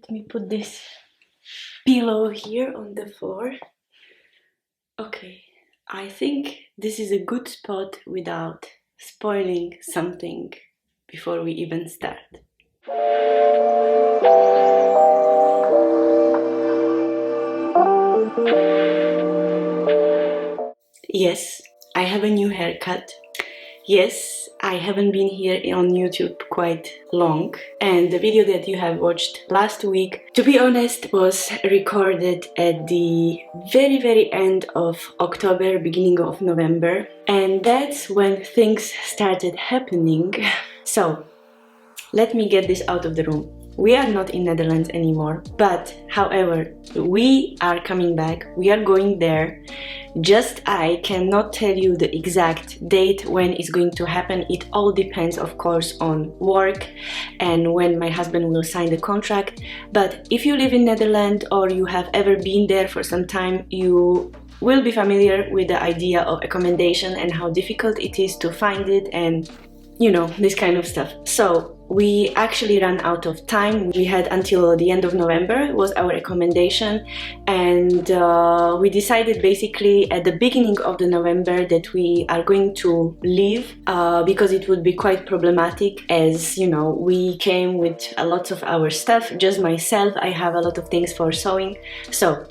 Let me put this pillow here on the floor. Okay, I think this is a good spot without spoiling something before we even start. Yes, I have a new haircut. Yes, I haven't been here on YouTube quite long, and the video that you have watched last week, to be honest, was recorded at the very end of October, beginning of November, and that's when things started happening. So, let me get this out of the room. We are not in Netherlands anymore, but however, we are coming back, we are going there. Just I cannot tell you the exact date when it's going to happen. It all depends, of course, on work and when my husband will sign the contract. But if you live in Netherlands or you have ever been there for some time, you will be familiar with the idea of accommodation and how difficult it is to find it, and you know, this kind of stuff. So we actually ran out of time. We had until the end of November was our accommodation, and we decided basically at the beginning of the November that we are going to leave because it would be quite problematic, as you know, we came with a lot of our stuff. Just myself, I have a lot of things for sewing. So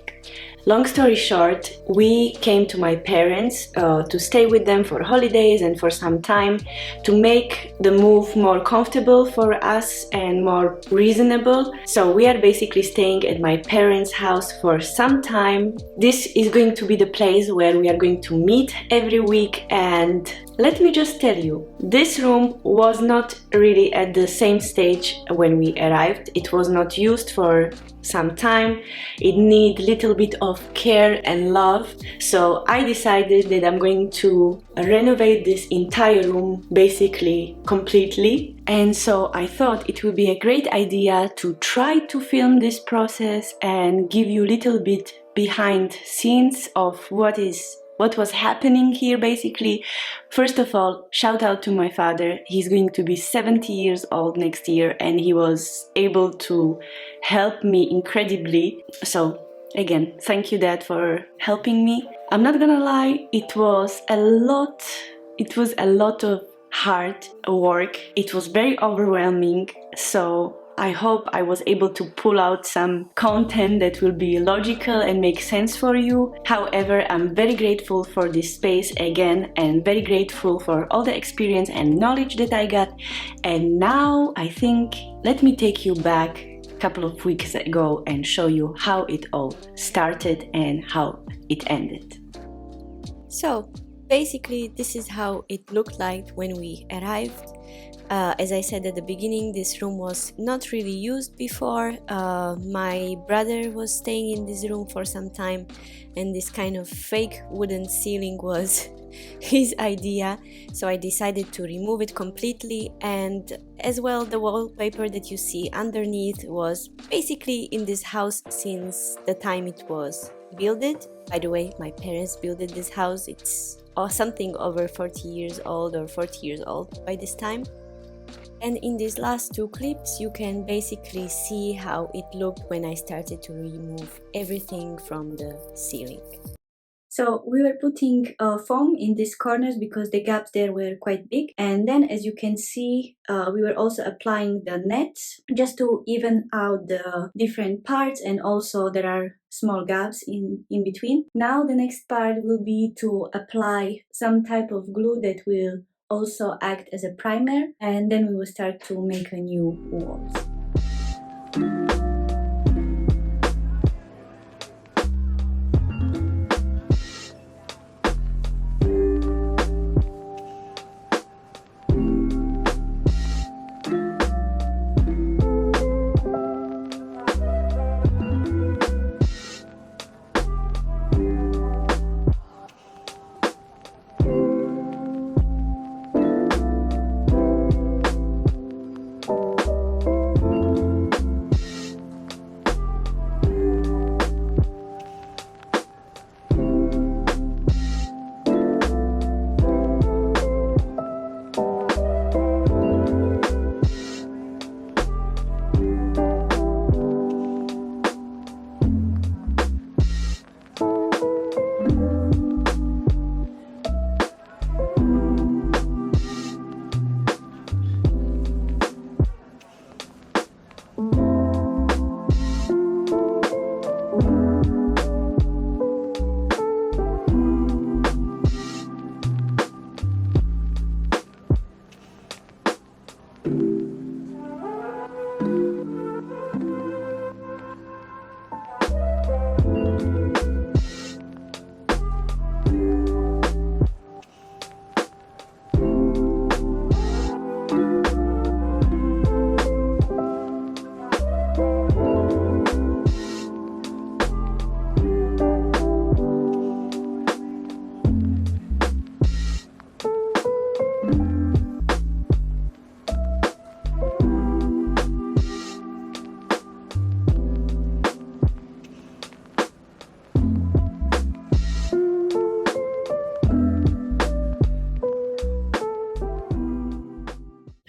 long story short, we came to my parents to stay with them for holidays and for some time to make the move more comfortable for us and more reasonable. So we are basically staying at my parents' house for some time. This is going to be the place where we are going to meet every week, and let me just tell you, this room was not really at the same stage when we arrived. It was not used for some time. It needs a little bit of care and love. So I decided that I'm going to renovate this entire room basically completely. And so I thought it would be a great idea to try to film this process and give you a little bit behind scenes of what was happening here basically. First of all, shout out to my father. He's going to be 70 years old next year, and he was able to help me incredibly. So again, thank you, Dad, for helping me. I'm not gonna lie, it was a lot of hard work. It was very overwhelming. So I hope I was able to pull out some content that will be logical and make sense for you. However, I'm very grateful for this space again, and very grateful for all the experience and knowledge that I got. And now I think, let me take you back a couple of weeks ago and show you how it all started and how it ended. So basically, this is how it looked like when we arrived. As I said at the beginning, this room was not really used before. My brother was staying in this room for some time, and this kind of fake wooden ceiling was his idea, so I decided to remove it completely. And as well, the wallpaper that you see underneath was basically in this house since the time it was built. By the way, my parents built this house. It's something over 40 years old or 40 years old by this time. And in these last two clips, you can basically see how it looked when I started to remove everything from the ceiling. So we were putting foam in these corners because the gaps there were quite big. And then, as you can see, we were also applying the nets just to even out the different parts, and also there are small gaps in between. Now the next part will be to apply some type of glue that will also act as a primer, and then we will start to make a new walls.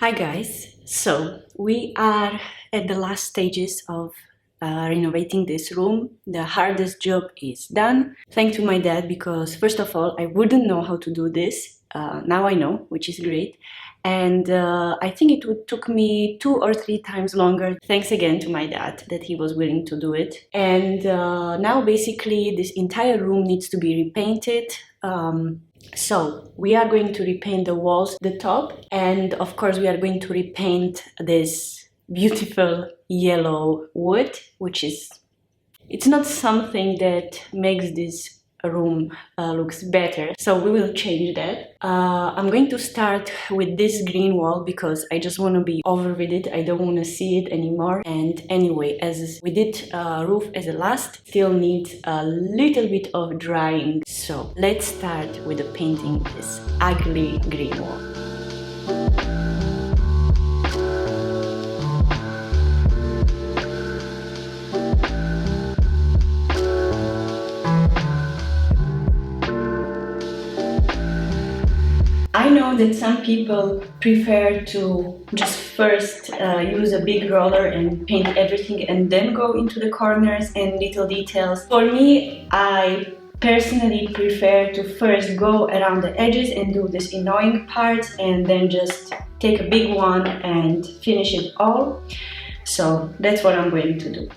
Hi guys, so we are at the last stages of renovating this room. The hardest job is done. Thanks to my dad, because first of all I wouldn't know how to do this. Now I know, which is great. And I think it would took me 2 or 3 times longer. Thanks again to my dad that he was willing to do it. And now basically this entire room needs to be repainted. So we are going to repaint the walls, the top, and of course we are going to repaint this beautiful yellow wood, which is, it's not something that makes this room looks better, so we will change that. I'm going to start with this green wall because I just want to be over with it. I don't want to see it anymore. And anyway, as we did roof as a last, still needs a little bit of drying. So let's start with the painting this ugly green wall. I know that some people prefer to just first use a big roller and paint everything and then go into the corners and little details. For me, I personally prefer to first go around the edges and do this annoying part and then just take a big one and finish it all. So that's what I'm going to do.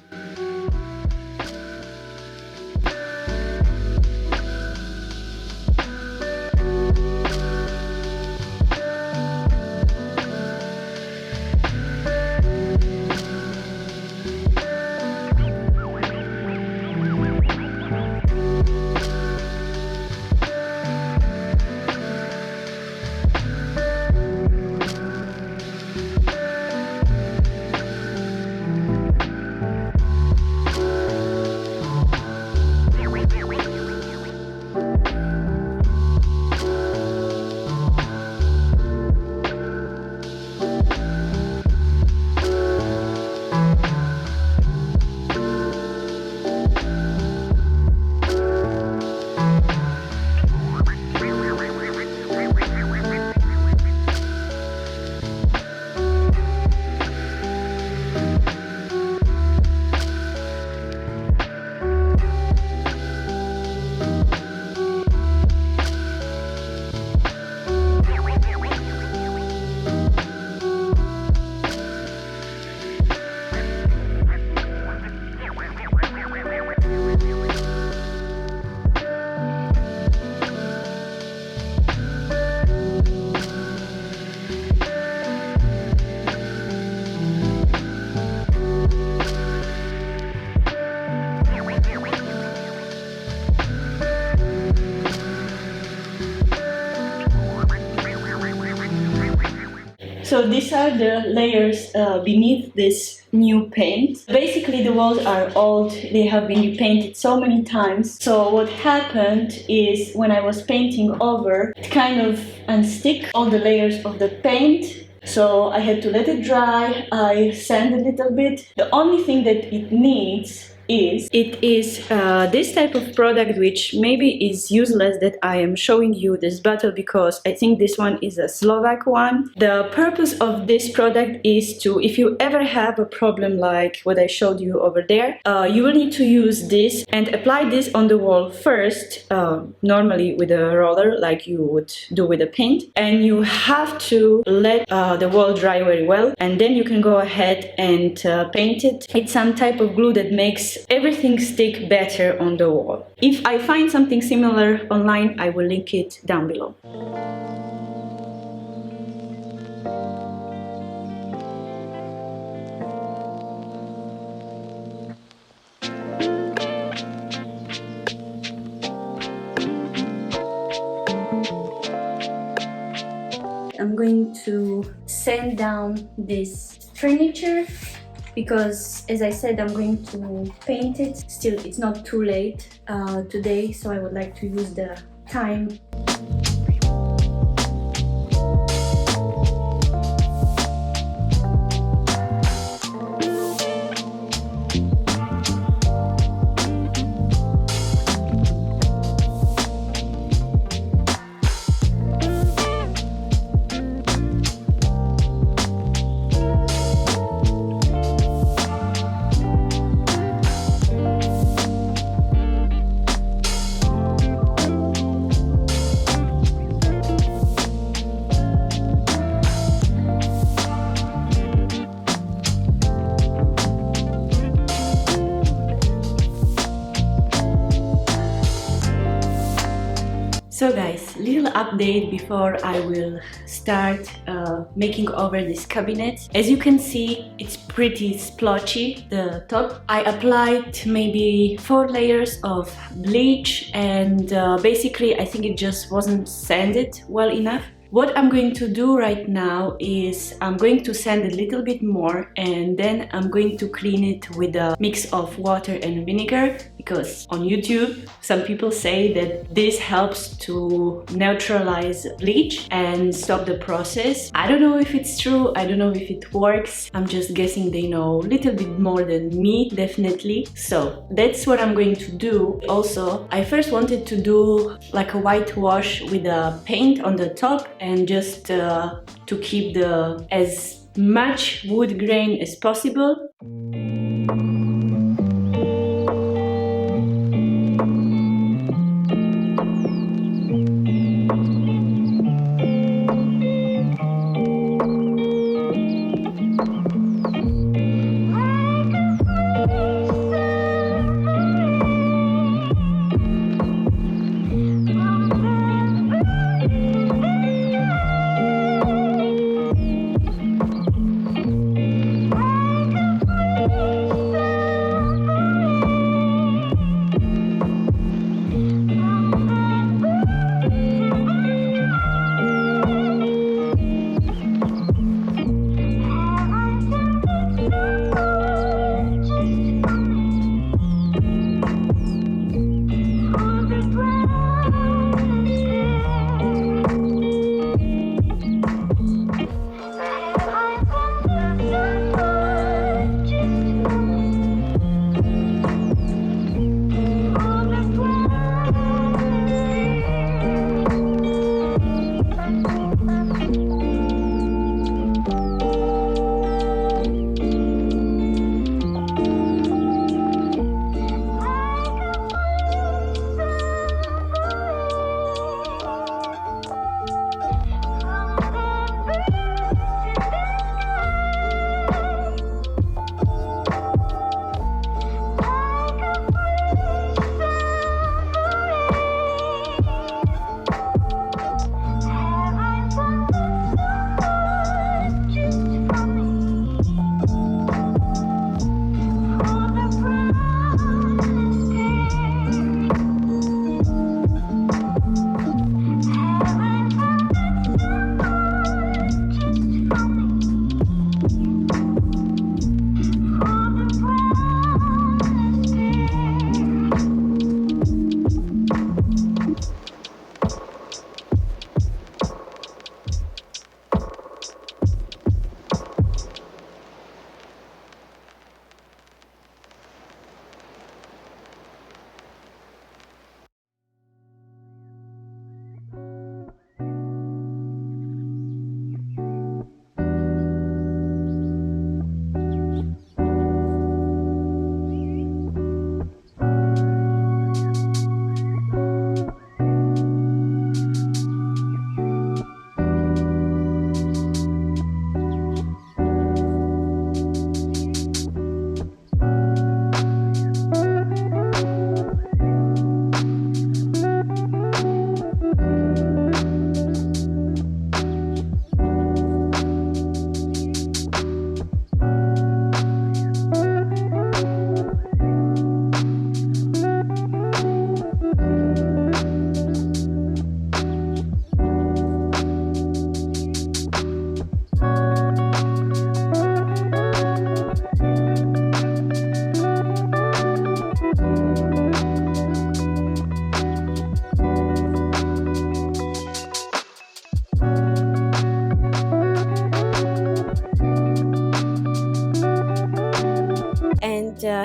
So these are the layers beneath this new paint. Basically the walls are old, they have been repainted so many times. So what happened is when I was painting over, it kind of unstick all the layers of the paint. So I had to let it dry, I sand a little bit. The only thing that it needs is this type of product, which maybe is useless that I am showing you this bottle because I think this one is a Slovak one. The purpose of this product is to, if you ever have a problem like what I showed you over there, you will need to use this and apply this on the wall first, normally with a roller like you would do with a paint, and you have to let the wall dry very well, and then you can go ahead and paint it. It's some type of glue that makes everything stick better on the wall. If I find something similar online, I will link it down below. I'm going to sand down this furniture because, as I said, I'm going to paint it. Still, it's not too late today, so I would like to use the time. So guys, little update before I will start making over this cabinet. As you can see, it's pretty splotchy, the top. I applied maybe 4 layers of bleach and basically I think it just wasn't sanded well enough. What I'm going to do right now is I'm going to sand a little bit more and then I'm going to clean it with a mix of water and vinegar, because on YouTube some people say that this helps to neutralize bleach and stop the process. I don't know if it's true, I don't know if it works. I'm just guessing they know a little bit more than me, definitely. So that's what I'm going to do. Also, I first wanted to do like a whitewash with a paint on the top and just to keep the as much wood grain as possible.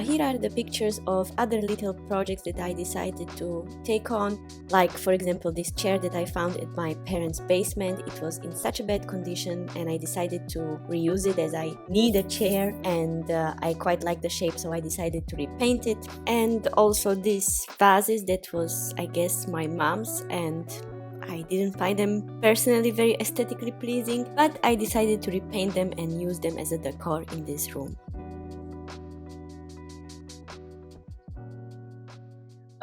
Here are the pictures of other little projects that I decided to take on, like for example this chair that I found at my parents' basement. It was in such a bad condition and I decided to reuse it as I need a chair, and I quite like the shape, so I decided to repaint it. And also these vases that was, I guess, my mom's, and I didn't find them personally very aesthetically pleasing, but I decided to repaint them and use them as a decor in this room.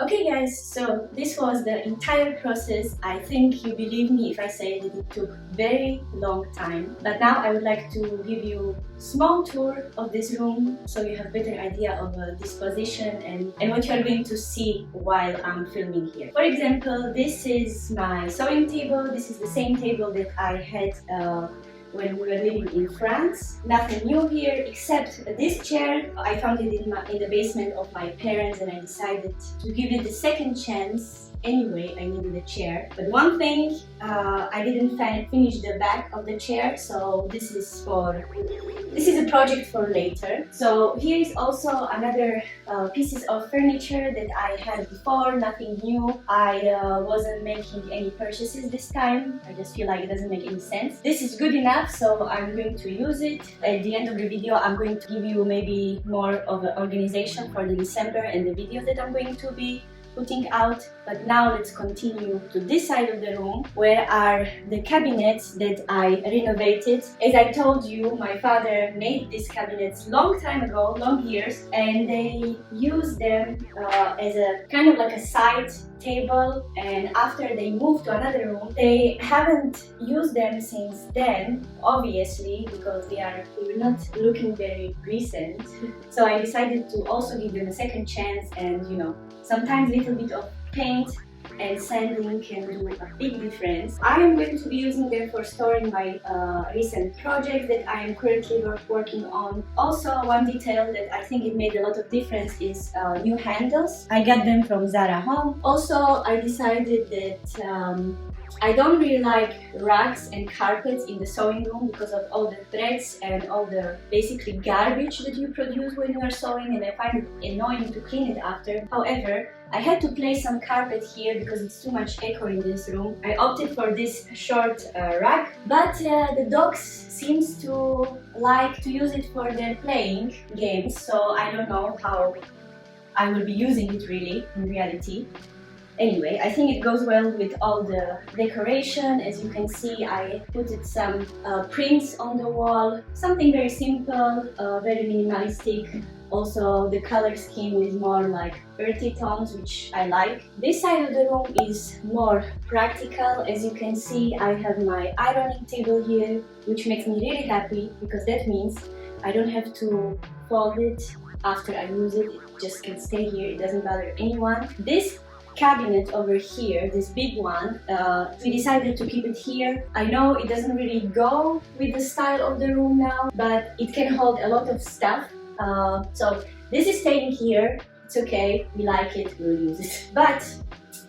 Okay guys, so this was the entire process. I think you believe me if I say that it took very long time. But now I would like to give you a small tour of this room so you have better idea of disposition and what you are going to see while I'm filming here. For example, this is my sewing table. This is the same table that I had when we were living in France. Nothing new here except this chair. I found it in the basement of my parents and I decided to give it a second chance. Anyway, I needed a chair. But one thing, I didn't finish the back of the chair, so this is a project for later. So here is also another pieces of furniture that I had before, nothing new. I wasn't making any purchases this time. I just feel like it doesn't make any sense. This is good enough, so I'm going to use it. At the end of the video, I'm going to give you maybe more of an organization for the December and the videos that I'm going to be putting out. But now let's continue to this side of the room where are the cabinets that I renovated. As I told you, my father made these cabinets long time ago, long years, and they used them as a kind of like a side table, and after they moved to another room they haven't used them since then, obviously, because they were not looking very recent. So I decided to also give them a second chance, and you know, sometimes a little bit of paint and sanding can do a big difference. I am going to be using them for storing my recent projects that I am currently working on. Also, one detail that I think it made a lot of difference is new handles. I got them from Zara Home. Also, I decided that I don't really like rugs and carpets in the sewing room because of all the threads and all the basically garbage that you produce when you are sewing, and I find it annoying to clean it after. However, I had to place some carpet here because it's too much echo in this room. I opted for this short rug, but the dogs seems to like to use it for their playing games, so I don't know how I will be using it really in reality. Anyway, I think it goes well with all the decoration. As you can see, I put some prints on the wall, something very simple, very minimalistic. Also, the color scheme is more like earthy tones, which I like. This side of the room is more practical. As you can see, I have my ironing table here, which makes me really happy because that means I don't have to fold it after I use it. It just can stay here, it doesn't bother anyone. This cabinet over here, this big one, we decided to keep it here. I know it doesn't really go with the style of the room now, but it can hold a lot of stuff. So this is staying here. It's okay, we like it, we'll use it. But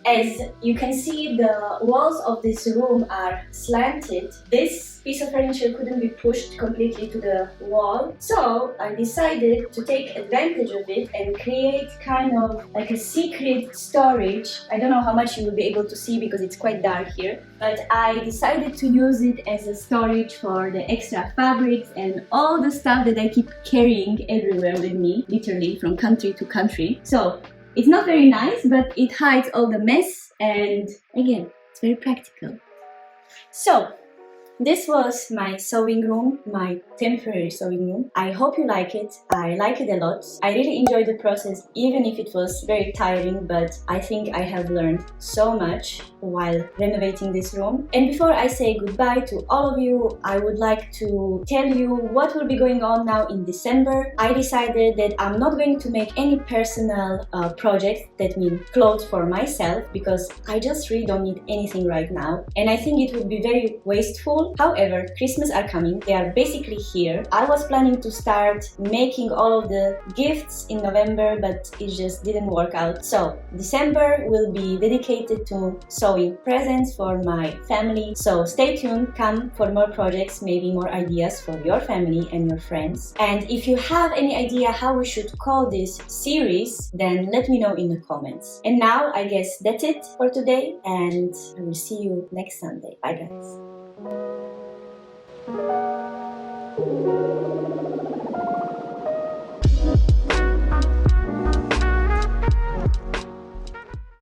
as you can see, the walls of this room are slanted. This piece of furniture couldn't be pushed completely to the wall, so I decided to take advantage of it and create kind of like a secret storage. I don't know how much you will be able to see because it's quite dark here, but I decided to use it as a storage for the extra fabrics and all the stuff that I keep carrying everywhere with me, literally from country to country. So it's not very nice, but it hides all the mess, and again, it's very practical. So this was my sewing room, my temporary sewing room. I hope you like it. I like it a lot. I really enjoyed the process, even if it was very tiring, but I think I have learned so much while renovating this room. And before I say goodbye to all of you, I would like to tell you what will be going on now in December. I decided that I'm not going to make any personal projects, that mean clothes for myself, because I just really don't need anything right now. And I think it would be very wasteful. However, Christmas are coming, they are basically here. I was planning to start making all of the gifts in November, but it just didn't work out. So December will be dedicated to sewing presents for my family. So stay tuned, come for more projects, maybe more ideas for your family and your friends. And if you have any idea how we should call this series, then let me know in the comments. And now I guess that's it for today, and I will see you next Sunday. Bye guys.